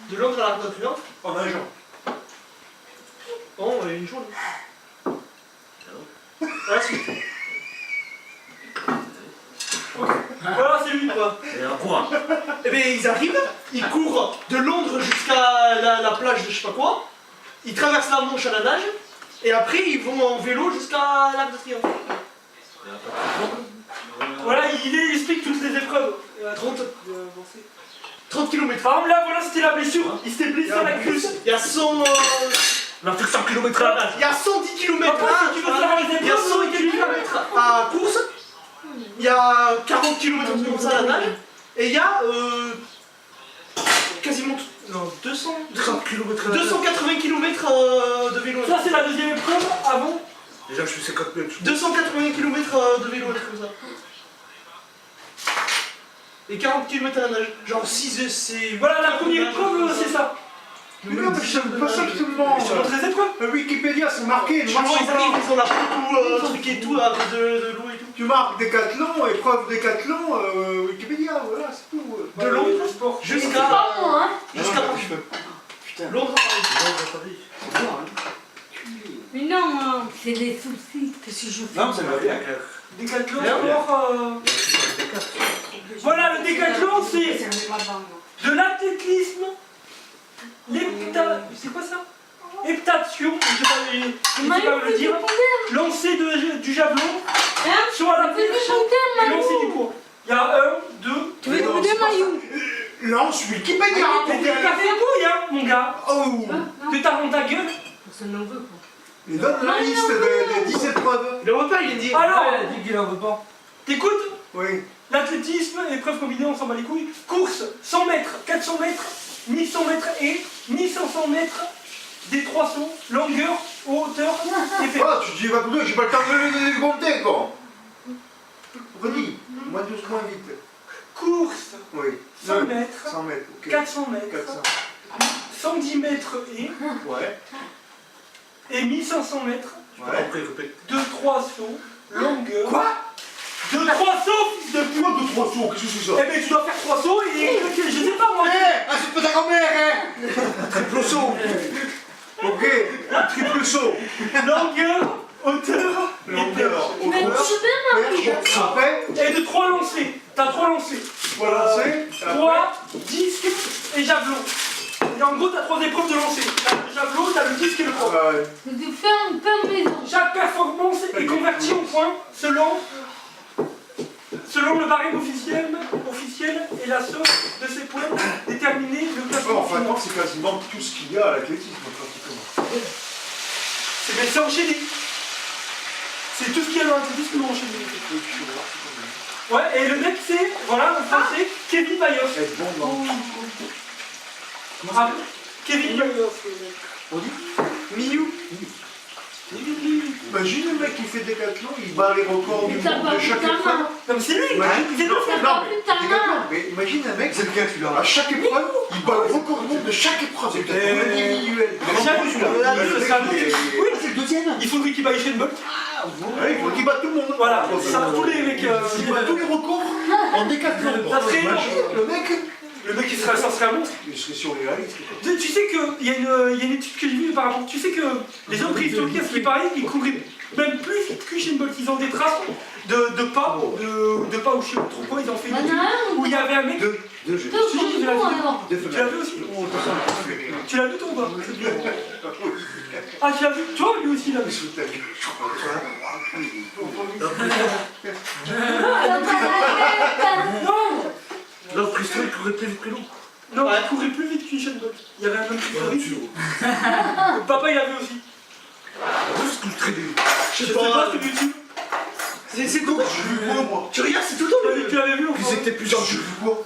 De Londres à l'Arc de Triomphe. En nageant. Oh, une journée. Voilà, c'est tout. Voilà, c'est lui quoi. Et en courant. Eh bien, ils arrivent, ils courent de Londres jusqu'à la plage de je sais pas quoi, ils traversent la Manche à la nage, et après ils vont en vélo jusqu'à l'Arc de Triomphe. Voilà, il explique toutes les épreuves. 30 km. Par exemple, là, voilà, c'était la blessure. Il s'était blessé à la cuisse. Il y a 100... On a fait 100 km à la nage. Il y a 110 km Après, si tu veux savoir les il y a épreuves, 100 km à course, il y a 40 km comme ça à la nage, et il y a quasiment... Non, 30 km à la nage. 280 km de vélo. ça, c'est la deuxième épreuve avant. Déjà, je fais 50 mètres. 280 km de vélo, un truc comme ça. Et 40 km à la nage. Genre 6 c'est... Voilà, la première épreuve, c'est ça. Mais non, mais je sais pas ça que tout le monde. Je te montre les épreuves. Wikipédia, c'est marqué. Tu vois, ils arrivent, ils ont la tout truc et tout, avec de l'eau et tout. Tu marques Décathlon, épreuve Décathlon, Wikipédia, voilà, c'est tout. De Londres sport. C'est jusqu'à... pas moi, hein. Jusqu'à Putain. Londres à Paris. Mais non, hein, c'est des soucis. Qu'est-ce que je fais? Non, ça va bien. Décathlon, Bien. sport. Voilà, le décathlon, c'est de l'athlétisme, c'est quoi ça? Heptation, je sais pas le dire, lancer du javelot, sur à la perche et lancer du cours. Il y a 1, 2, Tu veux demander Maillot? Lance Wikipédia. t'es fait une couille, hein, mon gars. Oh. Que t'as dans ta gueule. Ça n'en veut quoi. Il donne la liste des 10 épreuves. Le repas, il vient de dire... Alors, Elle a dit qu'il en veut pas. t'écoutes? Oui. L'athlétisme, épreuve combinée, on s'en bat les couilles. Course, 100 mètres, 400 mètres, 1100 mètres et 1500 mètres, des 300, longueur, hauteur, effet. Ah, tu dis, va plus j'ai pas le temps de les compter, quoi. Redis, moins douce, moins vite. Course, Oui. 100 mètres, 100 mètres, ok. 400 mètres, 400. 110 mètres Ouais. et 1500 mètres, Ouais. Après, répète. de 300, longueur. Quoi? De 300, fils de pute. Quoi de 3 sauts? Qu'est-ce que c'est ça? Eh ben tu dois faire 3 sauts et je sais pas moi. Eh, ah, c'est pas ta grand-mère, hein? Triple saut. Ok, triple saut. Longueur, hauteur Longueur, Mais tu veux bien perche, après, et de 3 lancers. T'as 3 lancers. voilà, c'est. 3, disque et javelot. Et en gros, t'as 3 épreuves de lancer. T'as le javelot, t'as le disque et le croc. de faire un pain maison. Chaque performance est convertie en points selon le barème officiel et la somme de ces points déterminer le classement Enfin, final. non, c'est quasiment tout ce qu'il y a à l'athlétisme, pratiquement. C'est enchaîné. C'est tout ce qu'il y a dans l'athlétisme enchaîné. Ouais, et le mec c'est, voilà, en français, Kevin Bayos. Être bon dans. Ah, Kevin Bayos. On dit Miou. Imagine le mec qui fait Décathlon, il bat les records du Mais t'as monde pas de vu chaque ta épreuve. main. Comme c'est lui, Imagine, c'est lui. non, T'as non, pas mais vu ta Décathlon, main. mais imagine un mec, c'est lequel celui-là? À chaque épreuve, il bat le record du monde de chaque épreuve. C'est peut-être individuel. Jamais celui-là. Le Ce sera mec, lui. il est- Oui, c'est le deuxième. Il faudrait qu'il baille chez Bolt. Ouais, il faut qu'il batte tout le monde. Voilà, ça va tous les mecs. Il bat tous les records en Décathlon. Ça serait Imagine le mec. Le mec qui serait, ça serait un monstre. Il serait surréaliste. Tu sais qu'il y a une étude que j'ai vue par rapport. Tu sais que les hommes préhistoriques, à ce qui paraît, ils couraient même plus vite que Usain Bolt. Ils ont des traces de pas, de pas ou je sais pas trop quoi. Ils ont fait une étude où il y avait un mec. Deux jeux. Deux, Si, je l'ai vu. alors. Deux Tu l'as vu aussi? Tu l'as vu toi ou pas? Ah, tu l'as vu? Toi, lui aussi, il l'a vu. Non! L'homme préhistorique courait plus vite que nous. Non, il courait plus vite qu'Usain Bolt. Il y avait un homme préhistorique. Papa, il l'a vu aussi. Juste tout très bien. Je sais pas, c'est YouTube. C'est tout. J'ai vu quoi, moi? Tu regardes, c'est tout le temps. Tu l'avais vu ou Ils pas? étaient plusieurs J'ai jeux. vu quoi?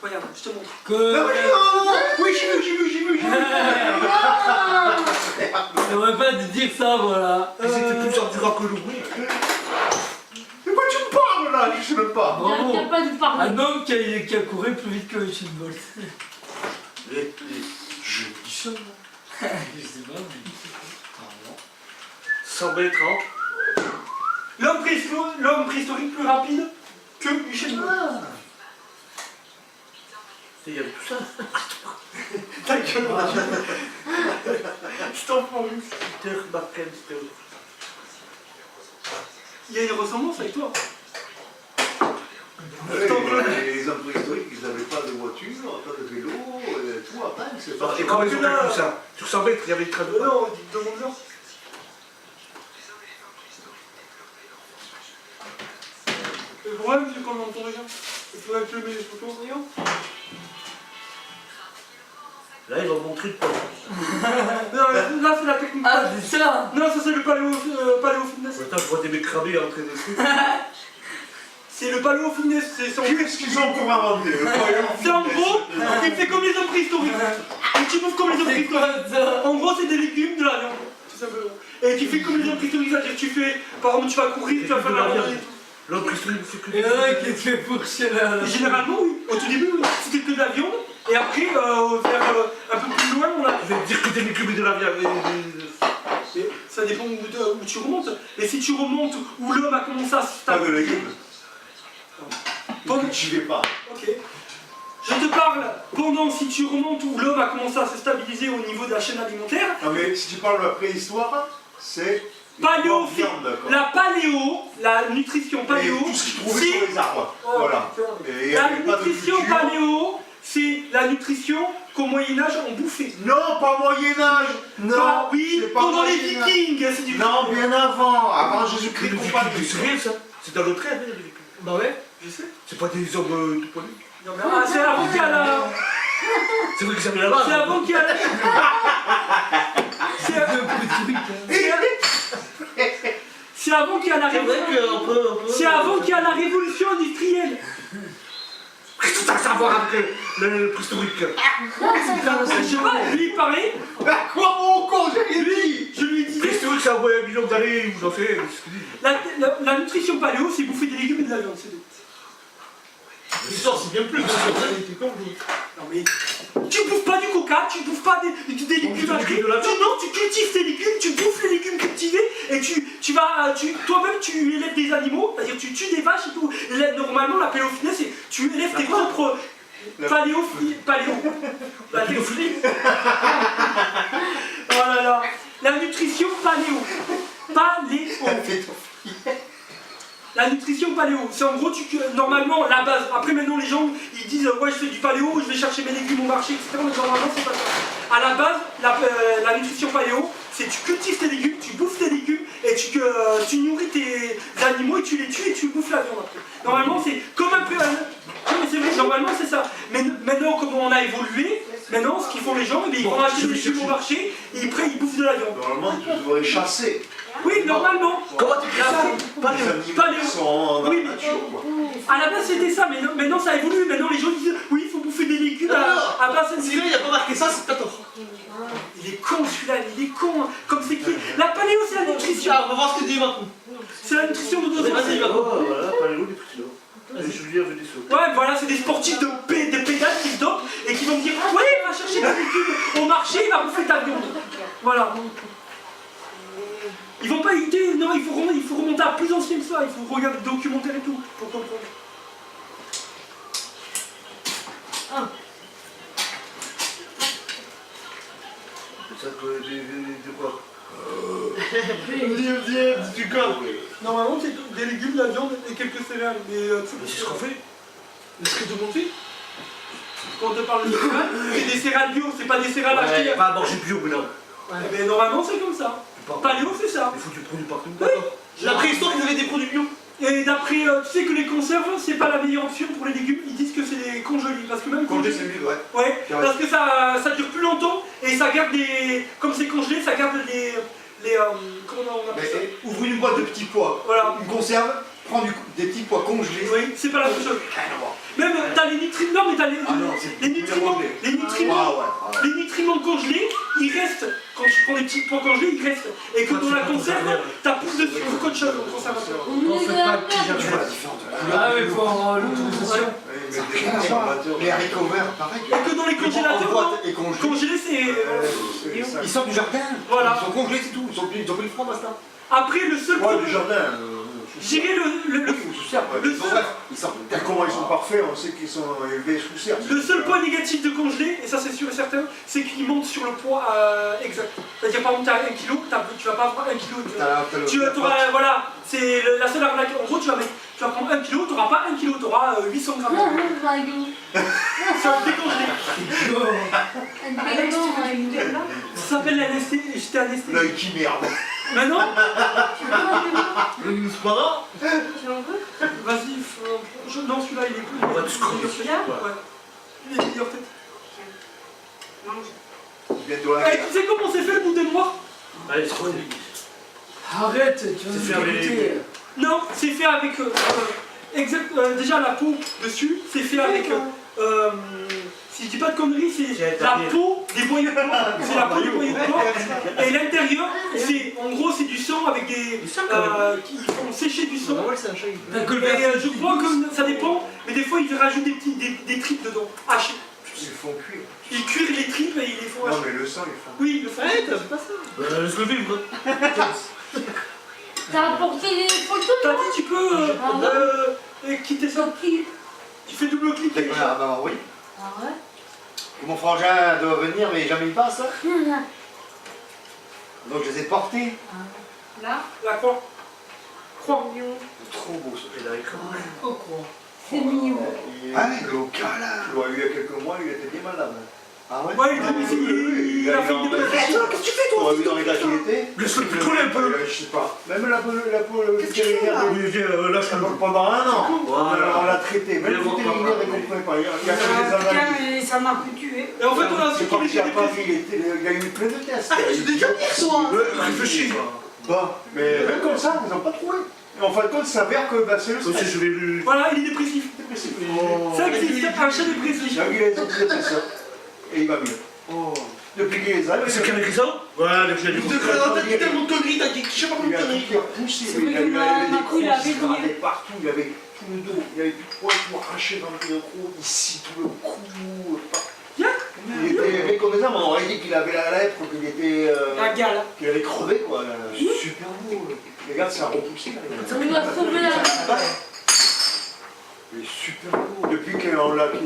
Regarde, je te montre. Oui, j'ai vu. J'aimerais pas te dire ça, voilà. Ils étaient plusieurs durant que nous. Oui. De quoi tu me parles là? Je sais même pas. Bravo. T'as pas de parler. Un homme qui a couru plus vite que Usain Bolt. Je dis ça, moi. Je sais pas, mais... 100 mètres, hein. L'homme préhistorique plus rapide que Usain Bolt. Il y avait tout ça. Ta gueule, je t'en prends une. Peter Marken, c'était. Il y a une ressemblance avec toi. Les hommes préhistoriques, ils n'avaient pas de voiture, pas de vélo, tout à peine. C'est pas. Et comment ils ont vécu ça? Sur 100 mètres, il y avait une trace de pas. Non, demande-leur. Le problème, c'est qu'on entend rien. Il faudrait que je mette les photos, regarde. Là, ils vont montrer le pas. Non, là, c'est la technique. Ah, c'est ça. Non, ça, c'est le paléo fitness. Attends, je vois des mecs cramés en train de se. C'est le paléo fitness. C'est Qu'est-ce qu'ils ont pour inventer C'est en gros, il fait comme les hommes préhistoriques. Et tu bouffes comme les hommes C'est quoi préhistoriques. ça? En gros, c'est des légumes, de la viande. Tout simplement. Et tu fais comme les hommes préhistoriques, c'est-à-dire que tu fais, par exemple, tu vas courir, tu vas faire la randonnée. L'autre préhistorique, c'est que. Il y en a qui te fait fourcher là. Et généralement, oui. Au tout début, oui. C'était que de la viande. Et après, vers un peu plus loin, on a. Je vais dire que des légumes et de la viande. Et ça dépend où tu remontes. Et si tu remontes où l'homme a commencé à se Pas de stabiliser. légumes. Pendant- Ne cultivez pas. Ok. Je te parle pendant si tu remontes où l'homme a commencé à se stabiliser au niveau de la chaîne alimentaire. Non mais si tu parles de la préhistoire, c'est Paléo, viande, d'accord. la paléo, la nutrition paléo, Et tout ce qu'ils trouvaient sur les arbres. Oh, Voilà. putain. Et il y La avait pas de nutrition culture. paléo, c'est la nutrition qu'au Moyen-Âge on bouffait. Non, pas Moyen-Âge. Non. Bah oui, c'est pas pendant les Moyen-Âge. Vikings, c'est du Non, bien avant. Avant Le Jésus-Christ, viking, pas de c'est rien ça. C'est dans le train, hein, les vikings. Bah ouais, je sais. C'est pas des hommes tout poilus. Non, mais, ah, c'est avant qu'il y a la. C'est vrai que j'avais la base. C'est avant qu'il y a la. C'est C'est avant qu'il y a la C'est vrai révolution. qu'on peut. C'est avant qu'il y a la révolution industrielle. Qu'est-ce que t'as à savoir avec le préhistorique? Je sais pas, lui il parlait. Quoi mon con, j'ai rien dit. Je lui disais. Préhistorique, ça a envoyé 1 million d'années, vous en faites, ce qu'il dit. La nutrition paléo, c'est bouffer des légumes et de la viande, c'est tout. L'histoire, c'est bien plus. Non mais. Tu bouffes pas du coca, tu bouffes pas des légumes achetés. Non, tu cultives tes légumes, tu bouffes les légumes cultivés et tu vas. Toi-même, tu élèves des animaux, c'est-à-dire tu tues des vaches et tout. Et là, normalement, la paléophilie, c'est tu élèves tes propres. Paléo. La pédophilie. Oh là là. La nutrition paléo. Paléo. La nutrition paléo, c'est en gros, normalement, la base. Après, maintenant, les gens, ils disent, ouais, je fais du paléo, je vais chercher mes légumes au marché, etc. Mais normalement, c'est pas ça. À la base, la nutrition paléo, c'est tu cultives tes légumes, tu bouffes tes légumes, et tu nourris tes animaux, et tu les tues, et tu bouffes la viande après. Normalement, c'est comme un peu... Non, mais c'est vrai, normalement, c'est ça. Mais maintenant, comme on a évolué, maintenant, ce qu'ils font les gens, eh bien, ils vont acheter des légumes au marché, et après, ils bouffent de la viande. Normalement, tu devrais chasser. Oui, normalement. Comment tu fais ça? Les animaux Paléo. qui sont dans Oui, la nature, quoi. À la base c'était ça, mais maintenant ça évolue. Maintenant les gens disent oui, il faut bouffer des légumes à base de. Celui-là, il a pas marqué ça, c'est pas tort. Il est con celui-là, il est con. Hein. Comme c'est qui. La paléo c'est la nutrition. Ah, on va voir ce que dit maintenant. C'est la nutrition de nos Vas-y, ancêtres. va. Oh, voilà, paléo, des trucs là. Les Julien veut des sauts. Ouais, voilà, c'est des sportifs de pédales qui se dopent et qui vont me dire oui, va chercher des légumes au marché, il va bouffer ta viande. Voilà. Ils vont pas éviter, non, il faut remonter à plus ancien que ça, il faut regarder le documentaire et tout pour comprendre. C'est ça que de quoi? Du corps. Normalement c'est des légumes, de la viande et quelques céréales. Mais C'est ce qu'on fait. Mais ce que de monter quand on te parle de céréales, c'est des céréales bio, c'est pas des céréales achetées. Pas à manger bio, mais non. Eh ben, normalement c'est comme ça. Paléo c'est ça. Il faut du produit partout. La préhistoire, ils avaient des produits bio. Et d'après, tu sais que les conserves, c'est pas la meilleure option pour les légumes, ils disent que c'est des congelés. Parce que même Congé, congelés, c'est mieux, ouais. ouais, C'est vrai. parce que ça dure plus longtemps et ça garde des. Comme c'est congelé, ça garde les comment on appelle ça? Mais ouvre une boîte de petits pois. Voilà. Une conserve, prends des petits pois congelés. Oui, c'est pas la même chose. Rien à voir. Même t'as les nutriments, non mais t'as les, Ah non, c'est les nutriments, congelé. les nutriments, Ah ouais. les nutriments congelés, ils restent. Quand tu prends des petits pois congelés, ils restent. Et que dans la conserve, t'as plus de sucre qu'autre chose en conservation. On fait pas de Tu vois pigeon. la différence. Ah oui, pour avoir l'autorisation. Mais des conservateurs. Les haricots verts, pareil. Et que dans les congélateurs, non. Et congelés. Congelés, c'est. Ils sortent du jardin. Voilà. Ils sont congelés, c'est tout. Ils ont plus le froid, basta. Après, le seul Ouais, truc. du jardin. Je dirais Oui, sous serre. Le seul- Ils sont, comment ils sont parfaits, on sait qu'ils sont élevés sous serre. Le seul point négatif de congelé, et ça c'est sûr et certain, c'est qu'il monte sur le poids exact. C'est-à-dire par exemple, tu as 1 kg, tu vas pas avoir 1 kg. Tu auras, voilà, c'est la seule arnaque. En gros, tu vas prendre 1 kg, tu n'auras pas 1 kg, tu auras 800 grammes. Ça décongelé. Ça s'appelle l'anesthésie, j'étais anesthésie. L'œil qui merde. Mais non, C'est pas grave. vas-y, non celui-là il est plus. Ouais, tu crois. Ouais. Il est meilleur tête. Bientôt la Eh, tu sais comment c'est fait le boudin noir? Allez, c'est trop Arrête, tu vas C'est nous fait avec dégoûter. Non, c'est fait avec déjà la peau dessus, c'est fait avec si je dis pas de conneries, c'est la peau des boyaux de porc. C'est la peau des boyaux de porc. Et l'intérieur, c'est en gros c'est du sang avec des qui font sécher du sang. Ouais, c'est un chat. T'as que le Et verre. je crois que ça dépend, mais des fois ils rajoutent des tripes dedans, hachées. Ils font cuire. Ils cuirent les tripes et ils les font Non, hacher. mais le sang, ils font. Oui, le font. Ouais, t'as pas ça. Laisse-le vivre. T'as apporté les photos, T'as non? dit tu peux quitter ça. Sur qui? Tu fais double clic. et- Ah, bah oui. Ah ouais? Que mon frangin doit venir, mais jamais il passe. Hein. Donc je les ai portés. Là? La croix. Croix. C'est trop beau ça. Il a écrit. Oh, quoi. C'est mignon. Ah, local. Je l'ai eu il y a quelques mois, il était bien malade. Ah ouais. Ouais, il a fait une dépression. Qu'est-ce que tu fais, On toi? a vu dans l'état qu'il était. Laisse-le picoler un peu. Je sais pas. Même la peau Qu'est-ce qu'il fait, là? Oui, viens, lâche-le. pendant un an. Voilà. On l'a traité. Même le Viens voir vétérinaire papa. ne comprenait pas. Il y a que des analyses. mais ça m'a pu tuer. Et en fait, on a su C'est qu'il parti était à Paris, dépressif. il a eu plein de tests. Ah, mais je l'ai déjà dit hier soir. Réfléchis. Bah, mais même comme ça, ils n'ont pas trouvé. Et en fin de compte, il s'avère que bah, c'est le Aussi, stress. je vais lui. Voilà, il est dépressif. Oh. Ça existe, un chat dépressif. Il a eu les antidépresseurs. Et il va mieux. Depuis qu'il les a, C'est qui a écrit ça? Ouais, le chien du Il devrait avoir tellement de conneries, t'as dit, je sais pas combien il de a conneries. tout repoussé. C'est Il vrai a que eu ma des couille, il crocs, avait il se brillé. grattait partout. Il avait tout le dos. Il avait plus de poils tout arraché dans le croc. Ici, tout le cou. Il était méconnaissable. On aurait dit qu'il avait la lèpre, qu'il était. La gale. Qu'il avait crevé quoi. Super beau. Regarde, ça a repoussé. Là. On doit sauver la Il est super beau. Depuis qu'il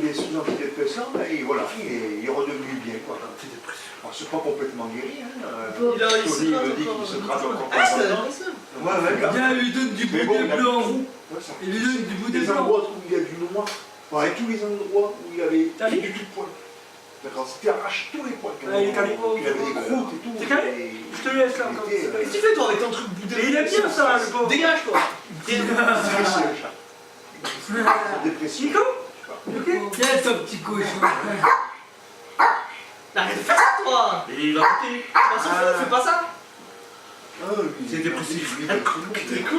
est sous antidépresseur, et voilà, il est redevenu bien quoi. Alors, c'est pas complètement guéri. Hein. Il Tony se me dit gratte qu'il se encore. gratte encore. Ah, c'est pas intéressant. mal. Ouais, ouais, Viens, lui donne du Mais bon, boudin il a blanc. tout. Ouais, ça Il lui donne du boudin des blanc. endroits où il y a du noir. Ouais, tous les endroits où il avait T'as vu du tout de poils. D'accord, c'était arraché tous les poils. Ouais, il est calé. Il avait des croûtes et tout. C'est calé et- Je te laisse là. il comme était, ça. Qu'est-ce que tu fais, toi, avec ton truc boudin? Mais il aime bien ça, le pauvre. Dégage, toi. stressé, le chat. Dépressif. Nico Ok. Tiens, ton petit cochon. Arrête de faire ça, toi. Et il va goûter. On s'en fout, fais pas ça. Ah, lui, C'est dépressif. lui, il est trop T'es con.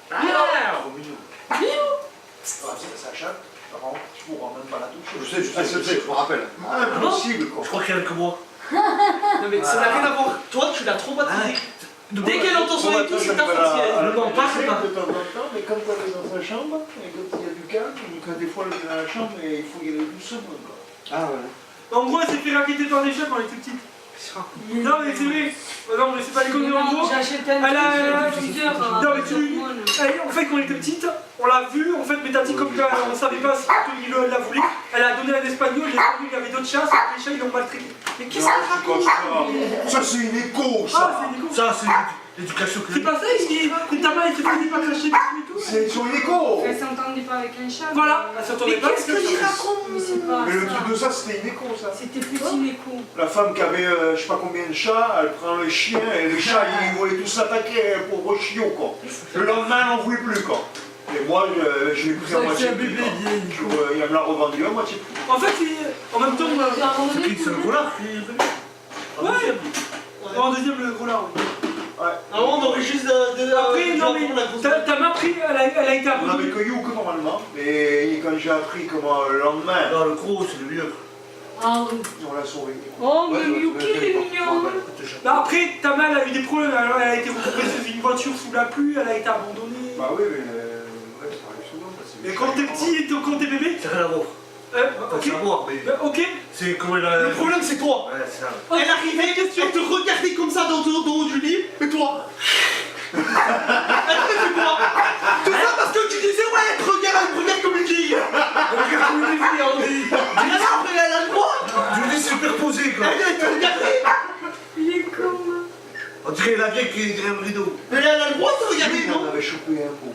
trop mignon. Ah, ça chatte. Par contre, tu pourras même pas la toucher. Je sais, je me rappelle. Impossible quoi. Je crois qu'il y a que moi. Non, mais ça n'a rien à voir. Toi, tu l'as traumatisé. Dès qu'elle entend son époux, c'est ta faute. Si elle ne m'en parle pas. De temps en temps, mais quand elle est dans sa chambre, et quand il y a du calme, ou quand des fois elle est dans la chambre, et il faut y aller doucement. Quoi. Ah ouais. En gros, elle s'est fait raqueter par des chats quand elle était petite. Non, mais c'est vrai. Non, mais c'est pas les conneries en gros. J'achète un Elle a- truc, plusieurs. Non, mais en fait, quand elle était petite, on l'a vue, en fait, mais t'as dit comme on savait pas si il la voulait, elle a donné à un espagnol, l'espagnol, il y avait d'autres chats, les chats ils l'ont maltraité. Mais qu'est-ce qu'elle raconte? Ça c'est une écho Ah, ça. c'est des cons. Ça, c'est l'éducation que C'est pas ça, il dit que ta mère elle se faisait pas cracher dessus et tout. C'est sur une écho. Elle s'entendait pas avec un chat. Voilà, elle s'entendait Mais pas. qu'est-ce qu'il raconte? Mais c'est pas Mais le ça. truc de ça c'était une écho ça. C'était petit l'écho. La femme qui avait je sais pas combien de chats, elle prend le chien et les chats ils voulaient tous s'attaquer pauvre chiot quoi. Le lendemain elle n'en voulait plus quoi. Et moi je l'ai pris à C'est moitié un prix, bébé quoi. bien, Nico. Il me l'a revendu à moitié prix. En fait, en même temps, c'est qui, c'est le volard qui est venu. en deuxième le gros lard. Oui. Avant, on aurait juste Après, non mais ta mère pris, elle a été On avait abandonnée. que Youk normalement, et quand j'ai appris comment le lendemain, Non, le gros, c'est le mieux. Ah oui. on l'a sauvé. Oh, mais Ouais, Yuki, il est mignon. Bah, après, ta mère elle a eu des problèmes, alors elle a été retrouvée sous une voiture sous la pluie, elle a été abandonnée. Bah oui, mais ouais, ça arrive souvent. Et quand t'es petit et quand t'es bébé, C'est rien à voir. ok. C'est à voir, mais. Ok. C'est comment il a. Le problème, c'est toi. Ouais, c'est ça. Elle arrivait, elle te regardait comme ça dans le haut du lit, et toi? Elle te fait quoi? me regarde comme une vieille. Regarde comme une fille, on dit. Regarde, après, elle a le droit. Je dis superposé, quoi. Elle te regarder. Il est con, hein. On dirait la vieille qui est derrière le rideau. Mais elle a le droit de te regarder, Lui, il en non? avait chopé un beau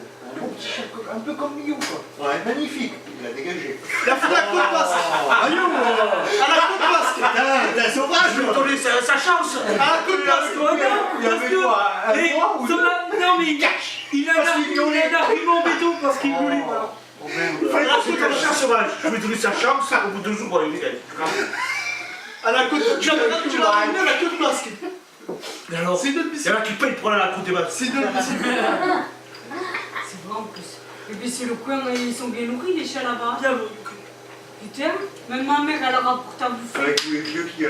petit chat, un peu comme Miou, quoi. Ouais, magnifique. Il l'a dégagé. La fille à côte basque. À la côte basque. T'es sauvage, Je vais lui donner sa chance. À la côte basque. Ouais, non, Il y parce avait que- quoi, un mais mois ou ça deux? va- non, mais il a Parce un qu'il voulait. argument béton parce qu'il voulait. Voilà. Oh, merde. C'est un chat sauvage. Je vais lui donner sa chance. Au bout de 2 jours, bon, il est À la côte. Tu l'as ramené à la côte basque. Et alors, C'est il y inadmissible. en a qui payent pour aller à la côte des vaches. C'est inadmissible. C'est vrai en plus. Et puis c'est le coin, ils sont bien nourris les chats là-bas. Bien, Putain, même ma mère elle a rapporté à bouffer. Avec tous les vieux qui